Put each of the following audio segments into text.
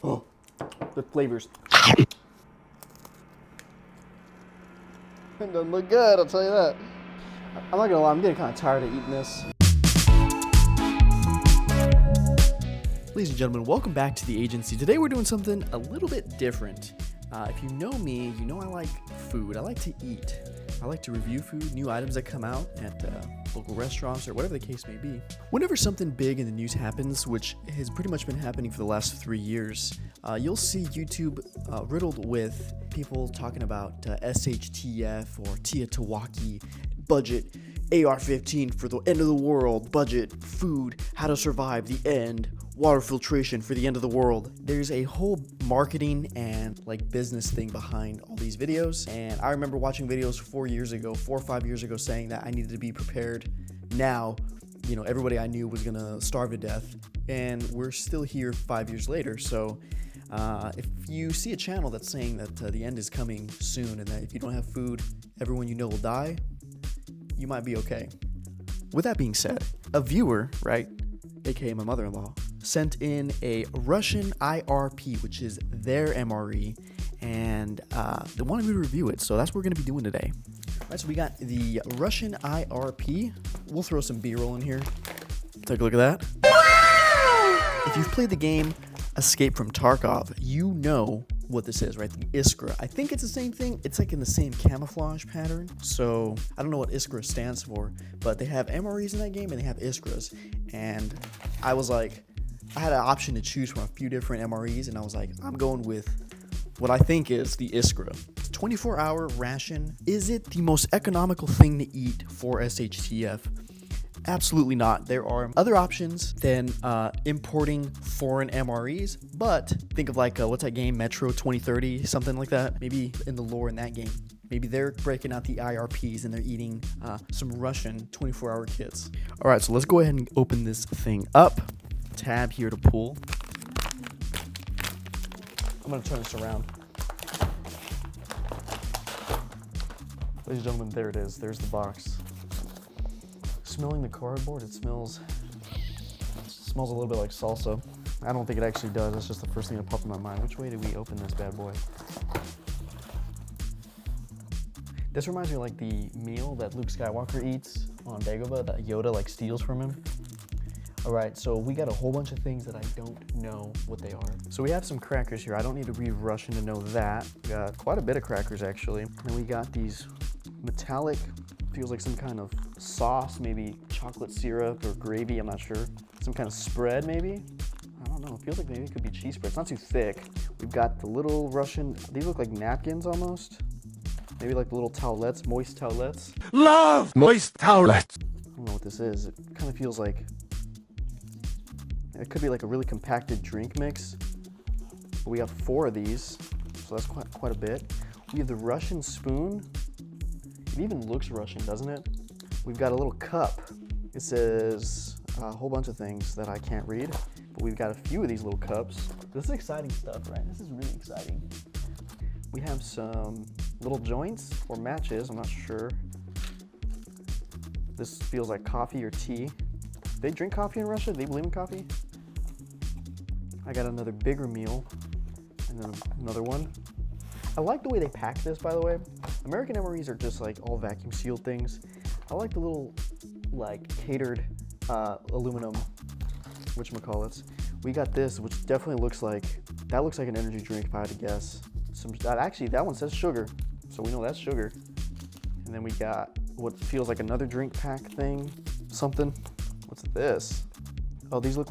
Oh, the flavors. It doesn't look good, I'll tell you that. I'm not gonna lie, I'm getting kind of tired of eating this. Ladies and gentlemen, welcome back to the agency. Today we're doing something a little bit different. If you know me, you know I like food. I like to eat. I like to review food, new items that come out at local restaurants or whatever the case may be. Whenever something big in the news happens, which has pretty much been happening for the last 3 years, you'll see YouTube riddled with people talking about SHTF or Tiatawaki, budget, AR-15 for the end of the world, budget, food, how to survive the end, water filtration for the end of the world. There's a whole marketing and business thing behind all these videos, and I remember watching videos 4 or 5 years ago saying that I needed to be prepared now. You know, everybody I knew was gonna starve to death, and we're still here 5 years later. So if you see a channel that's saying that the end is coming soon and that if you don't have food, everyone you know will die, you might be okay. With that being said, a viewer, right, aka my mother-in-law, sent in a Russian IRP, which is their MRE, and they wanted me to review it, so that's what we're going to be doing today. All right, so we got the Russian IRP. We'll throw some B-roll in here. Take a look at that. If you've played the game Escape from Tarkov, you know what this is, right? The Iskra. I think it's the same thing. It's like in the same camouflage pattern. So I don't know what Iskra stands for, but they have MREs in that game and they have Iskras. And I was like, I had an option to choose from a few different MREs, and I was like, I'm going with what I think is the Iskra. It's 24-hour ration. Is it the most economical thing to eat for SHTF? Absolutely not. There are other options than importing foreign MREs, but think of what's that game, Metro 2030, something like that. Maybe in the lore in that game, maybe they're breaking out the IRPs and they're eating some Russian 24-hour kits. All right, so let's go ahead and open this thing up. Tab here to pull. I'm gonna turn this around. Ladies and gentlemen, there it is. There's the box. Smelling the cardboard, it smells a little bit like salsa. I don't think it actually does. That's just the first thing that popped in my mind. Which way do we open this bad boy? This reminds me of the meal that Luke Skywalker eats on Dagobah that Yoda steals from him. All right, so we got a whole bunch of things that I don't know what they are. So we have some crackers here. I don't need to read Russian to know that. We got quite a bit of crackers actually. And we got these metallic, feels like some kind of sauce, maybe chocolate syrup or gravy, I'm not sure. Some kind of spread maybe? I don't know, it feels like maybe it could be cheese spread. It's not too thick. We've got the little Russian, these look like napkins almost. Maybe like the little towelettes, moist towelettes. Love moist towelettes. I don't know what this is. It kind of feels like, it could be like a really compacted drink mix. But we have 4 of these, so that's quite a bit. We have the Russian spoon. It even looks Russian, doesn't it? We've got a little cup. It says a whole bunch of things that I can't read, but we've got a few of these little cups. This is exciting stuff, right? This is really exciting. We have some little joints or matches, I'm not sure. This feels like coffee or tea. They drink coffee in Russia? Do they believe in coffee? I got another bigger meal, and then another one. I like the way they pack this, by the way. American MREs are just all vacuum sealed things. I like the little catered aluminum whatchamacallits. We got this, which definitely looks like an energy drink if I had to guess. Actually, that one says sugar, so we know that's sugar. And then we got what feels like another drink pack thing, something. What's this? Oh, this looks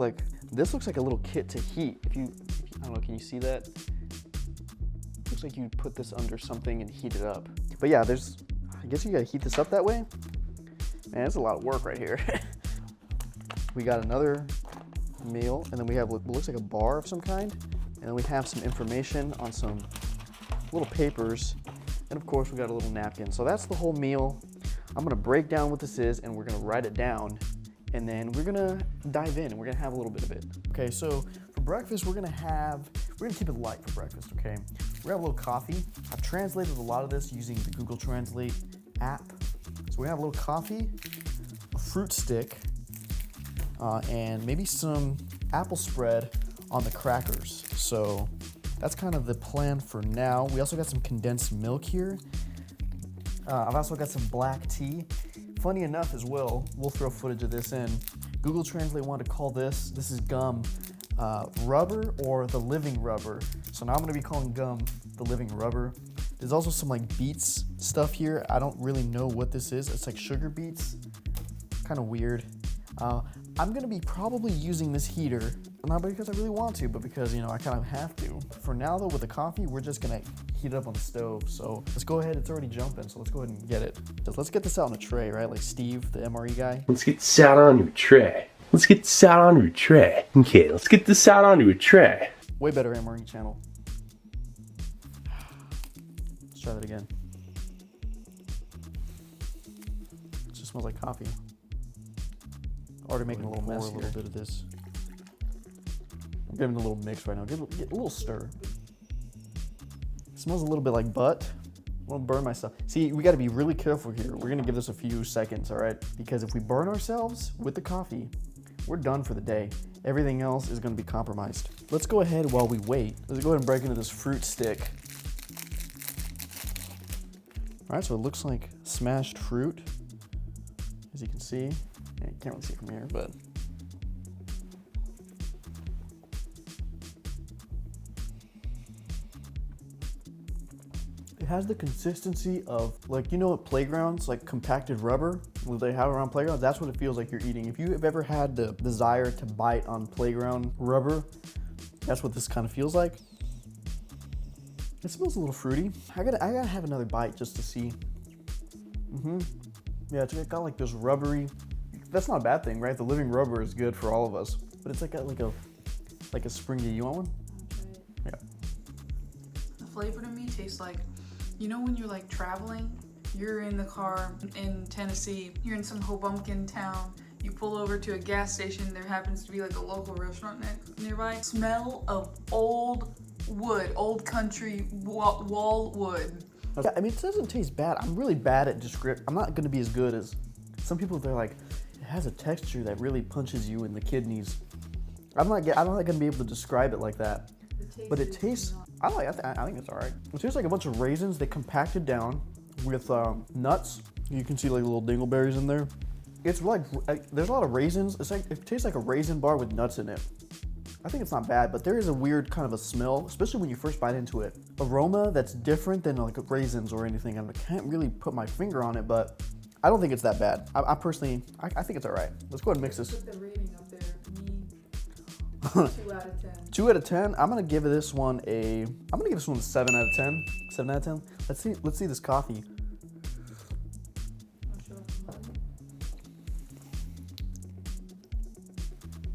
like a little kit to heat. If you I don't know, can you see that? Looks like you put this under something and heat it up. But yeah, I guess you gotta heat this up that way. Man, it's a lot of work right here. We got another meal, and then we have what looks like a bar of some kind. And then we have some information on some little papers. And of course, we got a little napkin. So that's the whole meal. I'm gonna break down what this is, and we're gonna write it down. And then we're gonna dive in, and we're gonna have a little bit of it. Okay, so for breakfast, we're gonna keep it light for breakfast, okay? We're gonna have a little coffee. I've translated a lot of this using the Google Translate app. So we have a little coffee, a fruit stick, and maybe some apple spread on the crackers. So that's kind of the plan for now. We also got some condensed milk here. I've also got some black tea. Funny enough as well, we'll throw footage of this in. Google Translate wanted to call this is gum, rubber or the living rubber. So now I'm gonna be calling gum the living rubber. There's also some like beets stuff here. I don't really know what this is. It's like sugar beets, kind of weird. I'm gonna be probably using this heater, not because I really want to, but because, you know, I kind of have to. For now though, with the coffee, we're just gonna heat it up on the stove. So let's go ahead, it's already jumping, so let's go ahead and get it. Just let's get this out on a tray, right? Like Steve, the MRE guy. Let's get this out onto a tray. Let's get this out onto a tray. Okay, let's get this out onto a tray. Way better MRE channel. Let's try that again. It just smells like coffee. Already making a little mess here. A little bit of this. I'm giving it a little mix right now. Get a little stir. It smells a little bit like butt. I won't burn myself. See, we got to be really careful here. We're gonna give this a few seconds, all right? Because if we burn ourselves with the coffee, we're done for the day. Everything else is gonna be compromised. Let's go ahead while we wait. Let's go ahead and break into this fruit stick. All right, so it looks like smashed fruit, as you can see. Yeah, you can't really see it from here, but it has the consistency of, like, you know at playgrounds, like compacted rubber, what they have around playgrounds, that's what it feels like you're eating. If you have ever had the desire to bite on playground rubber, that's what this kind of feels like. It smells a little fruity. I gotta have another bite just to see. Yeah, it's got like this rubbery. That's not a bad thing, right? The living rubber is good for all of us, but it's like a springy. You want one? Yeah. The flavor to me tastes like, you know, when you're like traveling, you're in the car in Tennessee, you're in some Hoboken town, you pull over to a gas station, there happens to be like a local restaurant nearby. Smell of old wood, old country wall wood. Yeah, I mean, it doesn't taste bad. I'm really bad at I'm not gonna be as good as some people. They're like, it has a texture that really punches you in the kidneys. I'm not gonna be able to describe it like that. But it tastes, I think it's all right. It tastes like a bunch of raisins they compacted down with nuts. You can see like little dingleberries in there. It's like, there's a lot of raisins. It's like, it tastes like a raisin bar with nuts in it. I think it's not bad, but there is a weird kind of a smell, especially when you first bite into it. Aroma that's different than like raisins or anything. I can't really put my finger on it, but I don't think it's that bad. I personally, I think it's all right. Let's go ahead and mix this. Put the rating up there. Me, 2 out of 10. 2 out of 10. I'm gonna give this one a 7 out of 10. 7 out of 10. Let's see this coffee.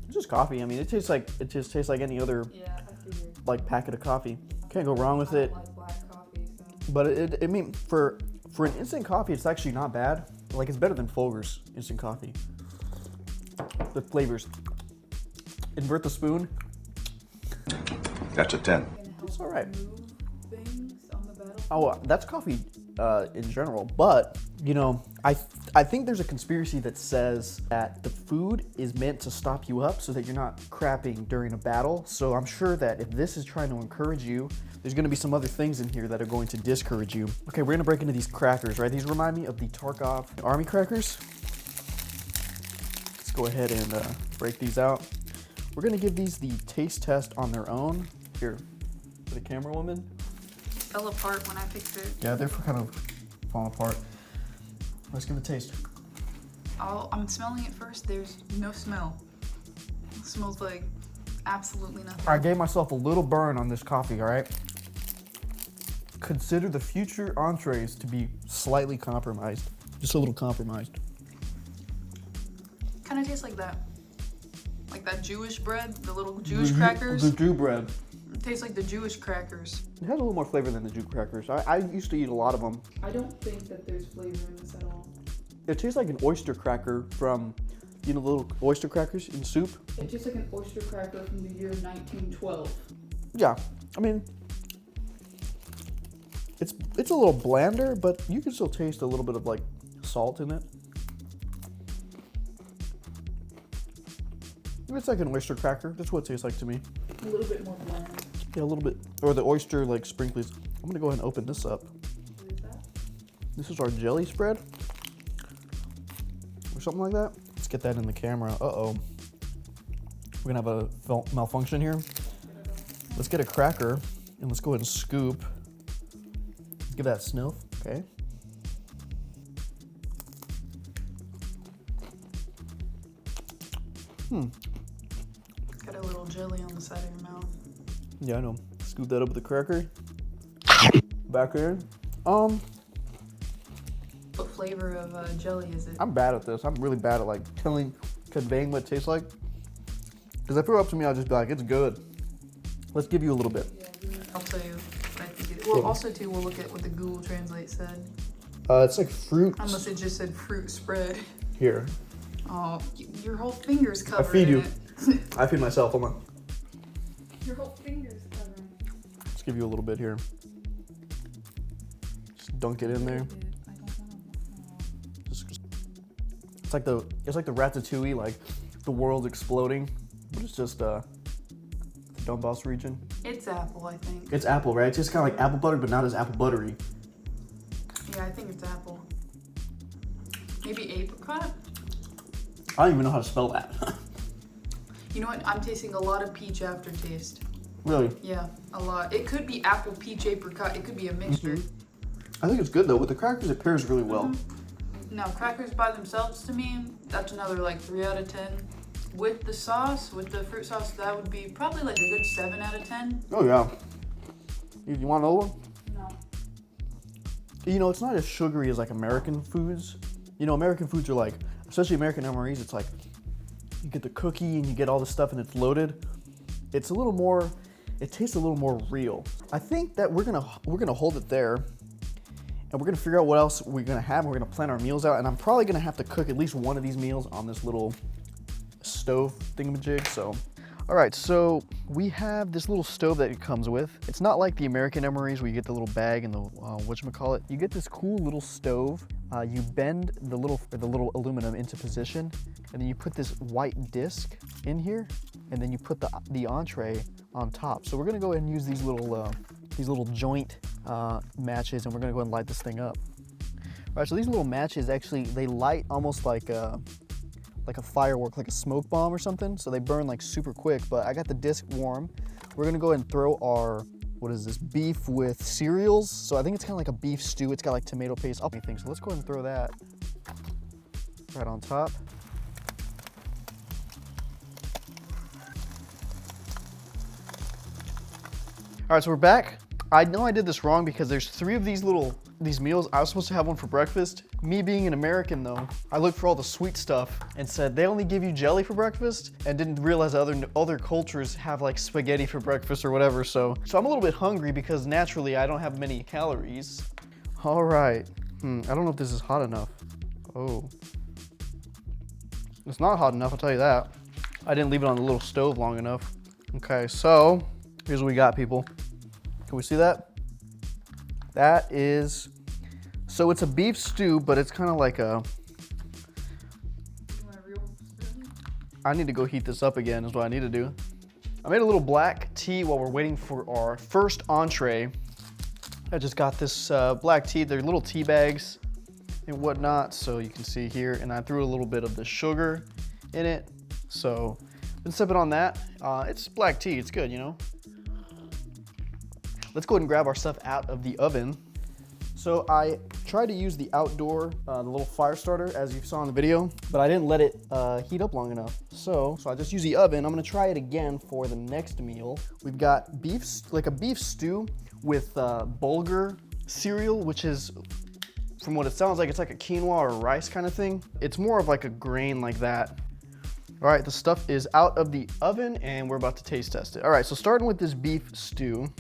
It's just coffee. I mean, it just tastes like any other like packet of coffee. Can't go wrong with it. I like black coffee, so. But I mean, for an instant coffee, it's actually not bad. Like, it's better than Folger's instant coffee. The flavors. Invert the spoon. That's a 10. It's all right. Things on the battle. Oh, that's coffee in general. But, you know, I think there's a conspiracy that says that the food is meant to stop you up so that you're not crapping during a battle. So I'm sure that if this is trying to encourage you, there's gonna be some other things in here that are going to discourage you. Okay, we're gonna break into these crackers, right? These remind me of the Tarkov Army crackers. Let's go ahead and break these out. We're gonna give these the taste test on their own. Here, for the camera woman. Fell apart when I picked it. Yeah, they're kind of falling apart. Let's give it a taste. I'm smelling it first. There's no smell. It smells like absolutely nothing. I gave myself a little burn on this coffee, all right? Consider the future entrees to be slightly compromised. Just a little compromised. Kind of tastes like that. Like that Jewish bread, the little Jewish crackers. The Jew bread. It tastes like the Jewish crackers. It has a little more flavor than the Jew crackers. I used to eat a lot of them. I don't think that there's flavor in this at all. It tastes like an oyster cracker from, you know, the little oyster crackers in soup? It tastes like an oyster cracker from the year 1912. Yeah, I mean, it's a little blander, but you can still taste a little bit of like salt in it. It's like an oyster cracker. That's what it tastes like to me. A little bit more bland. Yeah, a little bit. Or the oyster like sprinklies. I'm gonna go ahead and open this up. What is that? This is our jelly spread. Or something like that. Let's get that in the camera. Uh-oh. We're gonna have a malfunction here. Let's get a cracker and let's go ahead and scoop. Give that a sniff, okay? Got a little jelly on the side of your mouth. Yeah, I know. Scoop that up with the cracker. Back in. What flavor of jelly is it? I'm bad at this. I'm really bad at like conveying what it tastes like. Because if it were up to me, I'd just be like, it's good. Let's give you a little bit. Yeah, I'll tell you what I think it is. Well, also too, we'll look at what the Google Translate said. It's like fruit. Unless it just said fruit spread. Here. Oh, your whole finger's covered. I feed you. in it. I feed myself. Hold on. Your whole finger's covered. Let's give you a little bit here. Just dunk it in there. It's like the Ratatouille, like the world's exploding, but it's just the Donbass region. It's apple, I think. It's apple, right? It's just kind of like apple butter, but not as apple buttery. Yeah, I think it's apple. Maybe apricot? I don't even know how to spell that. You know what? I'm tasting a lot of peach aftertaste. Really? Yeah, a lot. It could be apple, peach, apricot. It could be a mixture. I think it's good though. With the crackers, it pairs really well. Now, crackers by themselves to me, that's another like 3 out of 10. With the sauce, with the fruit sauce, that would be probably like a good 7 out of 10. Oh yeah. You want another one? No. You know, it's not as sugary as like American foods. You know, American foods are like, especially American MREs, it's like you get the cookie and you get all the stuff and it's loaded. It's a little more, it tastes a little more real. I think that we're gonna hold it there and we're gonna figure out what else we're gonna have. We're gonna plan our meals out, and I'm probably gonna have to cook at least one of these meals on this little stove thingamajig. So, all right, so we have this little stove that it comes with. It's not like the American MREs where you get the little bag and the whatchamacallit. You get this cool little stove. You bend the little aluminum into position, and then you put this white disc in here, and then you put the entree on top. So we're gonna go ahead and use these little joint matches, and we're gonna go ahead and light this thing up. All right, so these little matches actually, they light almost like a firework, like a smoke bomb or something. So they burn like super quick, but I got the disc warm. We're gonna go ahead and throw our, what is this, beef with cereals. So I think it's kind of like a beef stew. It's got like tomato paste, everything. So let's go ahead and throw that right on top. All right, so we're back. I know I did this wrong because there's 3 of these meals. I was supposed to have one for breakfast. Me being an American though, I looked for all the sweet stuff and said they only give you jelly for breakfast, and didn't realize other cultures have like spaghetti for breakfast or whatever. So I'm a little bit hungry because naturally I don't have many calories. All right, I don't know if this is hot enough. Oh, it's not hot enough, I'll tell you that. I didn't leave it on the little stove long enough. Okay, so here's what we got, people. Can we see that? That is, so it's a beef stew, but it's kind of like a, I need to go heat this up again is what I need to do. I made a little black tea while we're waiting for our first entree. I just got this black tea. They're little tea bags and whatnot, so you can see here, and I threw a little bit of the sugar in it. So been sipping on that. It's black tea, it's good, you know. Let's go ahead and grab our stuff out of the oven. So I tried to use the outdoor, the little fire starter as you saw in the video, but I didn't let it heat up long enough. So I just used the oven. I'm gonna try it again for the next meal. We've got beef, like a beef stew with bulgur cereal, which is, from what it sounds like, it's like a quinoa or rice kind of thing. It's more of like a grain like that. All right, the stuff is out of the oven and we're about to taste test it. All right, so starting with this beef stew.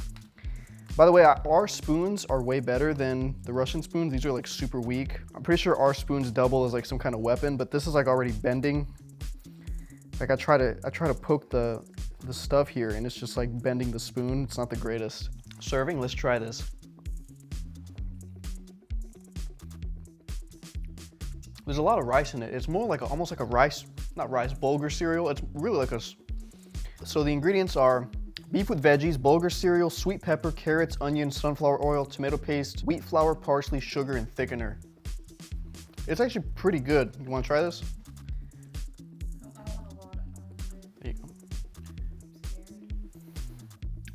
By the way, our spoons are way better than the Russian spoons. These are like super weak. I'm pretty sure our spoons double as like some kind of weapon, but this is like already bending. Like I try to poke the stuff here and it's just like bending the spoon. It's not the greatest. Serving, let's try this. There's a lot of rice in it. It's more like almost like a rice not rice, bulgur cereal. It's really like so the ingredients are beef with veggies, bulgur cereal, sweet pepper, carrots, onions, sunflower oil, tomato paste, wheat flour, parsley, sugar, and thickener. It's actually pretty good. You want to try this? There you go.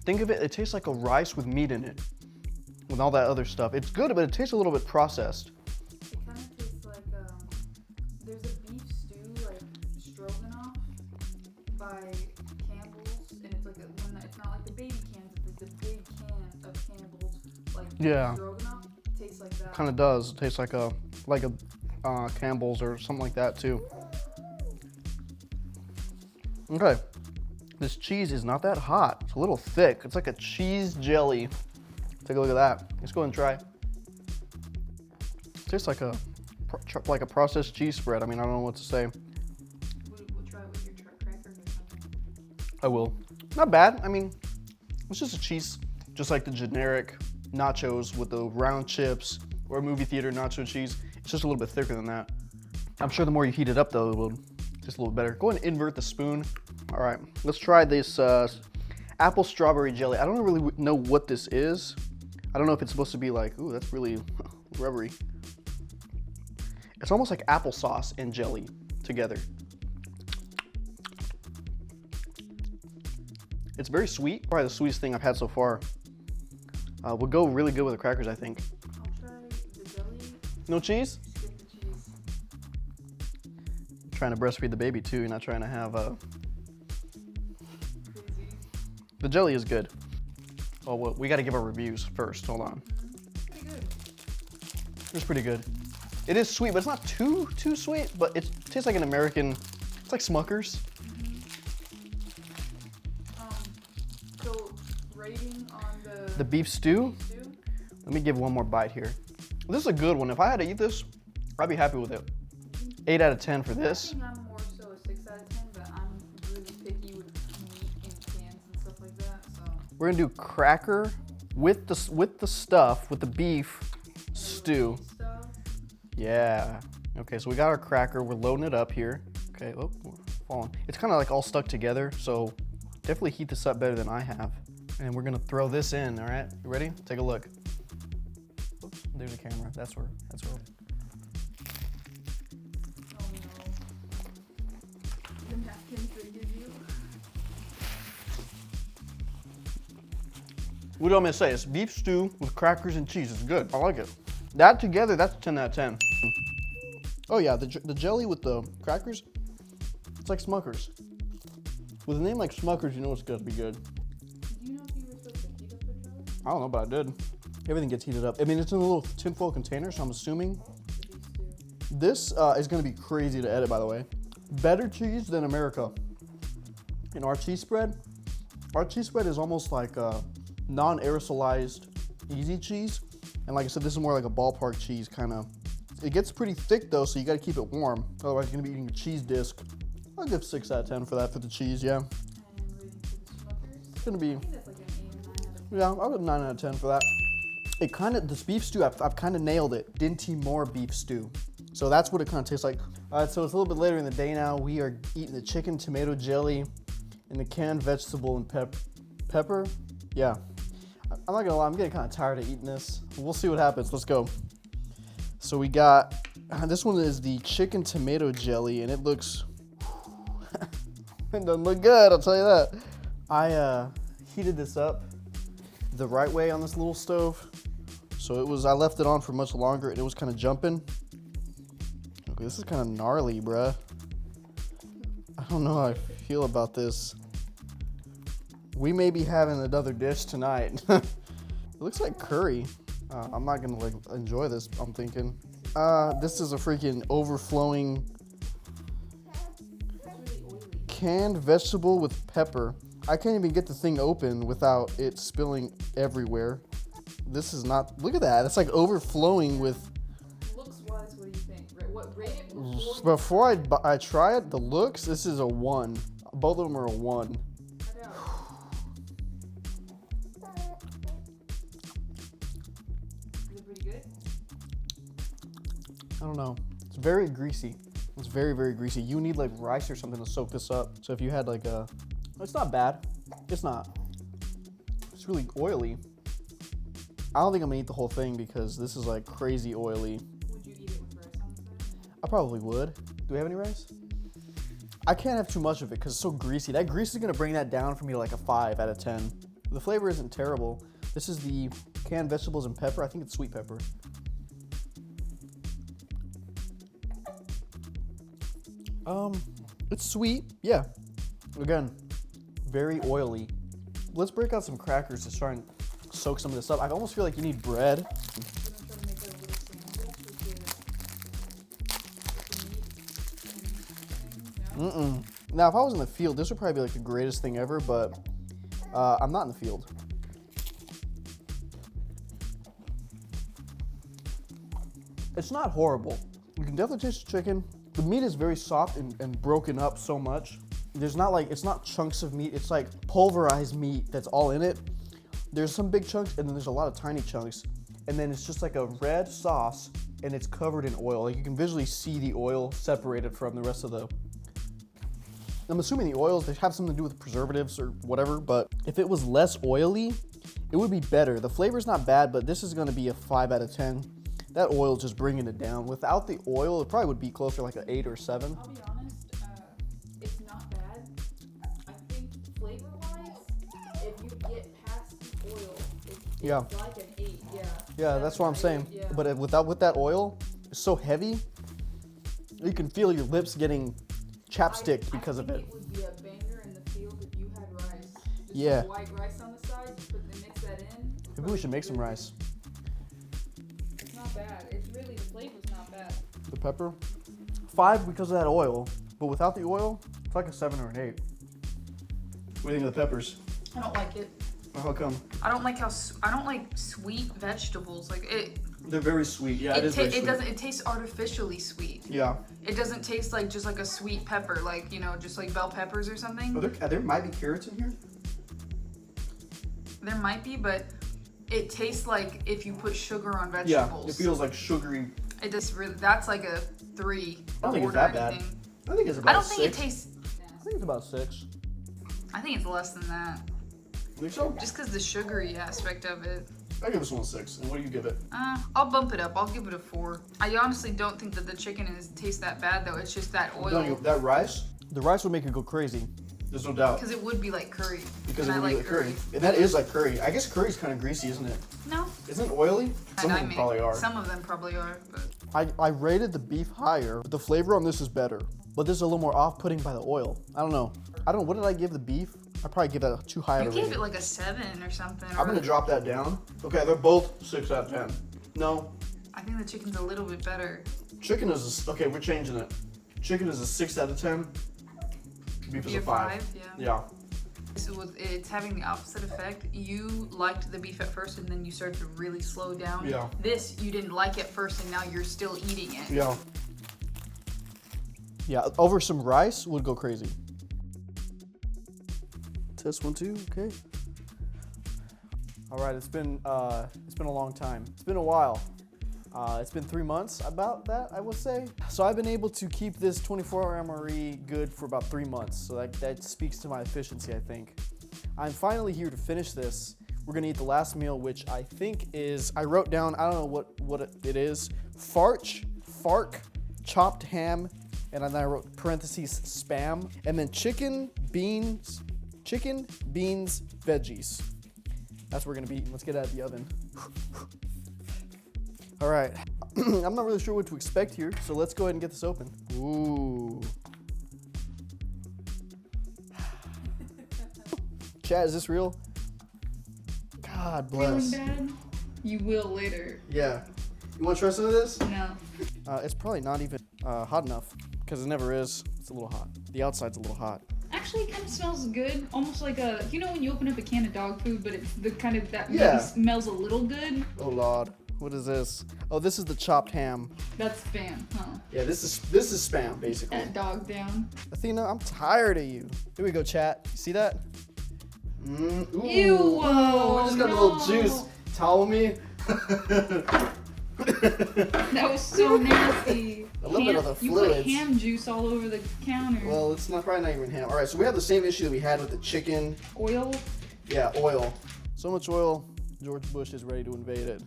Think of it, it tastes like a rice with meat in it, with all that other stuff. It's good, but it tastes a little bit processed. It kind of tastes like, there's a beef stew, like stroganoff, by Campbell's, and it's like it's not like the baby cans, it's like the big can of Campbell's, like Yeah. stroganoff. It tastes like that. Kind of does. It tastes like a Campbell's or something like that too. Okay. This cheese is not that hot. It's a little thick. It's like a cheese jelly. Take a look at that. Let's go ahead and try. It tastes like a processed cheese spread. I mean, I don't know what to say. We'll try it with your crackers or something. I will. Not bad. I mean, it's just a cheese, just like the generic nachos with the round chips or movie theater nacho cheese. It's just a little bit thicker than that. I'm sure the more you heat it up though, it will just a little better. Go ahead and invert the spoon. All right, let's try this apple strawberry jelly. I don't really know what this is. I don't know if it's supposed to be like, ooh, that's really rubbery. It's almost like applesauce and jelly together. It's very sweet, probably the sweetest thing I've had so far. Will go really good with the crackers, I think. I'll try the jelly. No cheese? Skip the cheese. Trying to breastfeed the baby too. You're not trying to have Crazy. The jelly is good. Oh, well, we got to give our reviews first. Hold on. Pretty good. It's pretty good. It is sweet, but it's not too sweet. But it tastes like an American. It's like Smucker's. So rating on The beef stew. stew? Let me give one more bite here. This is a good one. If I had to eat this, I'd be happy with it. 8 out of 10 for I this. think I'm more so a 6 out of 10, but I'm really picky with meat and cans and stuff like that. So We're gonna do cracker with the stuff with the beef stew. stuff. Yeah. Okay, so we got our cracker. We're loading it up here. Okay, oh, we're falling. It's kind of like all stuck together, so definitely heat this up better than I have. And we're gonna throw this in, all right? You ready? Take a look. Oops, there's a camera. That's where. Oh no. The napkins they give you. What do you want me to say? It's beef stew with crackers and cheese. It's good. I like it. That together, that's 10 out of 10. Oh yeah, the jelly with the crackers, it's like Smucker's. With a name like Smucker's, you know it's gonna be good. Do you know if you were supposed to heat up the jelly? I don't know, but I did. Everything gets heated up. I mean, it's in a little tinfoil container, so I'm assuming. The beef stew. This is gonna be crazy to edit, by the way. Better cheese than America. In our cheese spread is almost like a non-aerosolized easy cheese. And like I said, this is more like a ballpark cheese kind of. It gets pretty thick though, so you gotta keep it warm. Otherwise you're gonna be eating a cheese disc. I'll give 6 out of 10 for that for the cheese, yeah. And rating for the Smuckers. It's gonna be, I think that's like an 8 or 9 out of 10. yeah, I'll give 9 out of 10 for that. It kind of, this beef stew, I've kind of nailed it. Dinty Moore beef stew. So that's what it kind of tastes like. All right, so it's a little bit later in the day now. We are eating the chicken tomato jelly and the canned vegetable and pepper. Yeah, I'm not gonna lie, I'm getting kind of tired of eating this. We'll see what happens, let's go. So we got, this one is the chicken tomato jelly and it looks, it doesn't look good, I'll tell you that. I heated this up the right way on this little stove. So I left it on for much longer and it was kind of jumping. Okay, this is kind of gnarly, bruh. I don't know how I feel about this. We may be having another dish tonight. It looks like curry. I'm not gonna like enjoy this, I'm thinking. This is a freaking overflowing canned vegetable with pepper. I can't even get the thing open without it spilling everywhere. This is not, look at that. It's like overflowing with. Looks wise, what do you think? What rate it? Before I try it, the looks, this is a 1. Both of them are a 1. Is it pretty good? I don't know. It's very greasy. It's very, very greasy. You need like rice or something to soak this up. So if you had like it's not bad. It's not. It's really oily. I don't think I'm gonna eat the whole thing because this is like crazy oily. Would you eat it with rice on the side? I probably would. Do we have any rice? I can't have too much of it because it's so greasy. That grease is gonna bring that down for me to like a 5 out of 10. The flavor isn't terrible. This is the canned vegetables and pepper. I think it's sweet pepper. It's sweet, yeah. Again, very oily. Let's break out some crackers to try and soak some of this up. I almost feel like you need bread. Now, if I was in the field, this would probably be like the greatest thing ever, but I'm not in the field. It's not horrible. You can definitely taste the chicken. The meat is very soft and broken up so much. There's not like, it's not chunks of meat. It's like pulverized meat that's all in it. There's some big chunks and then there's a lot of tiny chunks. And then it's just like a red sauce and it's covered in oil. Like you can visually see the oil separated from the rest of the, I'm assuming the oils, they have something to do with preservatives or whatever, but if it was less oily, it would be better. The flavor's not bad, but this is gonna be a 5 out of 10. That oil's just bringing it down. Without the oil, it probably would be closer like an 8 or 7. I'll be honest, it's not bad. I think flavor-wise, if you get past the oil, it's like an 8, yeah. Yeah, that's what I'm saying. Yeah. But with that oil, it's so heavy, you can feel your lips getting chapstick because of it. I think it would be a banger in the field if you had rice. Just Yeah. some white rice on the side, mix that in. Maybe we should make some rice. It's not bad. It's really, the flavor's not bad. The pepper, 5 because of that oil, but without the oil, it's like a 7 or an 8. What do you think of the peppers? I don't like it. How come? I don't like I don't like sweet vegetables. Like it. They're very sweet. Yeah, it is very sweet. It tastes artificially sweet. Yeah. It doesn't taste like just like a sweet pepper, like, you know, just like bell peppers or something. Oh, there might be carrots in here. There might be, but it tastes like if you put sugar on vegetables. Yeah, it feels like sugary. It just really, that's like a 3. I don't think it's that bad. I think it's about I don't 6. think it tastes. I think it's about 6. I think it's less than that. You think so? Just because the sugary aspect of it. I give this one a 6. And what do you give it? I'll bump it up. I'll give it a 4. I honestly don't think that the chicken tastes that bad though. It's just that oil. That rice? The rice would make it go crazy. There's no doubt. Because it would be like curry. Because it would be like curry. And that is like curry. I guess curry's kind of greasy, isn't it? No. Isn't it oily? Some of them probably are. Some of them probably are, but. I rated the beef higher, but the flavor on this is better. But this is a little more off-putting by the oil. I don't know. What did I give the beef? I probably give that too high of a rating. You gave it like a 7 or something. I'm gonna drop that down. Okay, they're both 6 out of 10. No. I think the chicken's a little bit better. Chicken is okay. We're changing it. Chicken is a 6 out of 10. Beef is a 5. Yeah. It's having the opposite effect. You liked the beef at first, and then you started to really slow down. Yeah. This you didn't like at first, and now you're still eating it. Yeah. Yeah. Over some rice would go crazy. Test 1, 2. Okay. All right. It's been a long time. It's been a while. It's been 3 months, about that, I would say. So I've been able to keep this 24-hour MRE good for about 3 months. So that speaks to my efficiency, I think. I'm finally here to finish this. We're gonna eat the last meal, which I think is, I wrote down, I don't know what it is. Fark, chopped ham, and then I wrote parentheses spam, and then chicken, beans, veggies. That's what we're gonna be eating. Let's get out of the oven. All right, I'm not really sure what to expect here, so let's go ahead and get this open. Ooh. Chad, is this real? God bless. Feeling bad? You will later. Yeah. You want to try some of this? No. It's probably not even hot enough, because it never is. It's a little hot. The outside's a little hot. Actually, it kind of smells good. Almost like you know when you open up a can of dog food, but it's the kind of that maybe smells a little good? Oh, Lord. What is this? Oh, this is the chopped ham. That's spam, huh? Yeah, this is spam, basically. That dog down. Athena, I'm tired of you. Here we go, chat. You see that? Ooh. Ew, whoa, We just got a little juice. Towel me. That was so nasty. A little bit of the You fluids. put ham juice all over the counter. Well, it's probably not even ham. All right, so we have the same issue that we had with the chicken. Oil. Yeah, oil. So much oil, George Bush is ready to invade it.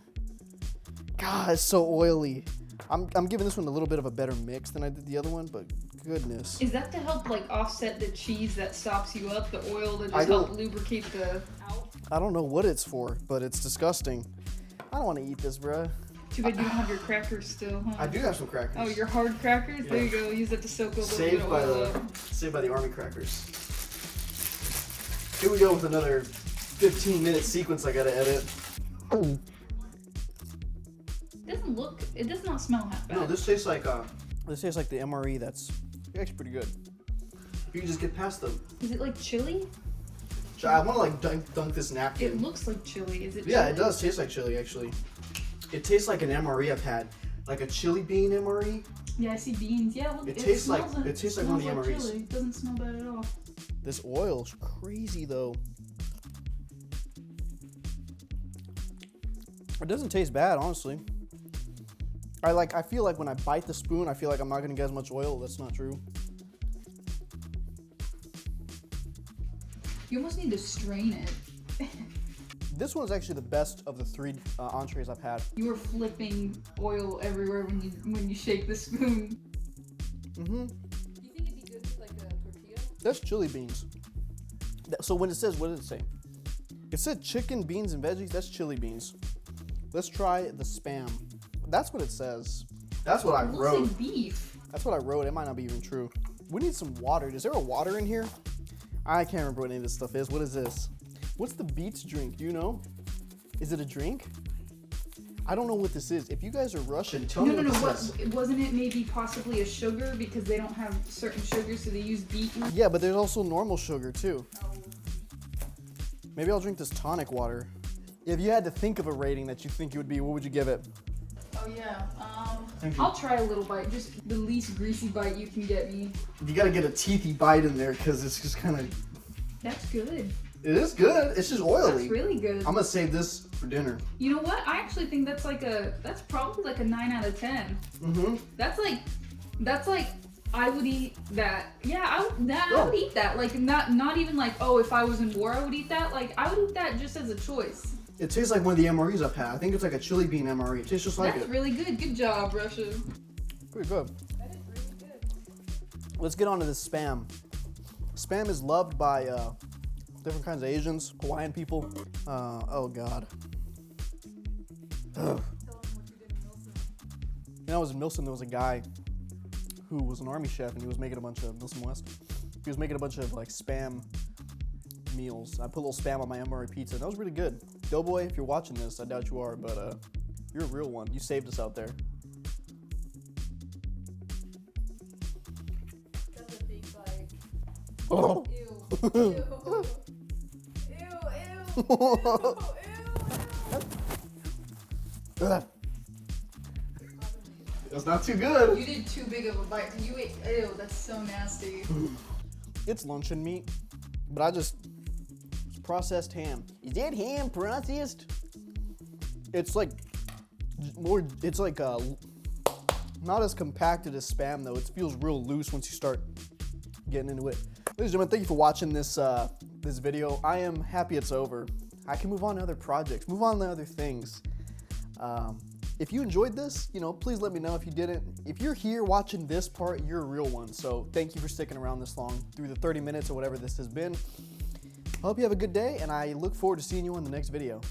God, it's so oily. I'm giving this one a little bit of a better mix than I did the other one, but goodness. Is that to help like offset the cheese that stops you up? The oil to just help lubricate the out? I don't know what it's for, but it's disgusting. I don't want to eat this, bruh. Too bad you don't have your crackers still, huh? I do have some crackers. Oh, your hard crackers? Yeah. There you go. Use that to soak a little bit of oil up. Saved by the army crackers. Here we go with another 15-minute sequence I gotta edit. It does not smell half bad. No, this tastes like the MRE. That's actually pretty good. If you can just get past them. Is it like chili? I want to like dunk this napkin. It looks like chili. Is it Yeah, chili? it does taste like chili actually. It tastes like an MRE I've had, like a chili bean MRE. Yeah, I see beans. Yeah, look, It tastes like one of the smells like MREs. chili. It doesn't smell bad at all. This oil's crazy though. It doesn't taste bad, honestly. I feel like when I bite the spoon, I feel like I'm not gonna get as much oil. That's not true. You almost need to strain it. This one's actually the best of the three entrees I've had. You were flipping oil everywhere when you shake the spoon. Mm-hmm. Do you think it'd be good with like a tortilla? That's chili beans. So when it says, what did it say? It said chicken, beans, and veggies. That's chili beans. Let's try the Spam. That's what it says. That's what I It looks wrote. like beef. That's what I wrote. It might not be even true. We need some water. Is there a water in here? I can't remember what any of this stuff is. What is this? What's the Beats drink? Do you know? Is it a drink? I don't know what this is. If you guys are Russian, tell me No. what this is. Wasn't it maybe possibly a sugar because they don't have certain sugars, so they use beetroot? Yeah, but there's also normal sugar too. Maybe I'll drink this tonic water. If you had to think of a rating that you think it would be, what would you give it? Oh yeah. Thank you. I'll try a little bite, just the least greasy bite you can get me. You gotta get a teethy bite in there because it's just kind of. That's good. It is good. It's just oily. That's really good. I'm gonna save this for dinner. You know what? I actually think that's probably like a 9 out of 10. Mm-hmm. That's like I would eat that. Yeah, I would eat that. Like not even like, oh, if I was in war I would eat that. Like I would eat that just as a choice. It tastes like one of the MREs I've had. I think it's like a chili bean MRE. It tastes just like That's it. really good. Good job, Russia. Pretty good. That is really good. Let's get on to this Spam. Spam is loved by different kinds of Asians, Hawaiian people. Oh God. Ugh. Tell them what you did in Wilson. When I was in Milson, there was a guy who was an army chef, and he was making a bunch of Milson West. He was making a bunch of like Spam meals. I put a little Spam on my MRE pizza, and that was really good. Doughboy, if you're watching this, I doubt you are, but you're a real one. You saved us out there. That's a big bite. Oh. Ew. Ew. Ew. Ugh. It's not too good. You did too big of a bite. You ate. Ew, that's so nasty. It's luncheon meat, but it's processed ham. Is that ham processed? It's like more. It's like not as compacted as Spam though. It feels real loose once you start getting into it. Ladies and gentlemen, thank you for watching this this video. I am happy it's over. I can move on to other projects, move on to other things. If you enjoyed this, please let me know. If you didn't, if you're here watching this part, you're a real one. So thank you for sticking around this long through the 30 minutes or whatever this has been. I hope you have a good day, and I look forward to seeing you on the next video.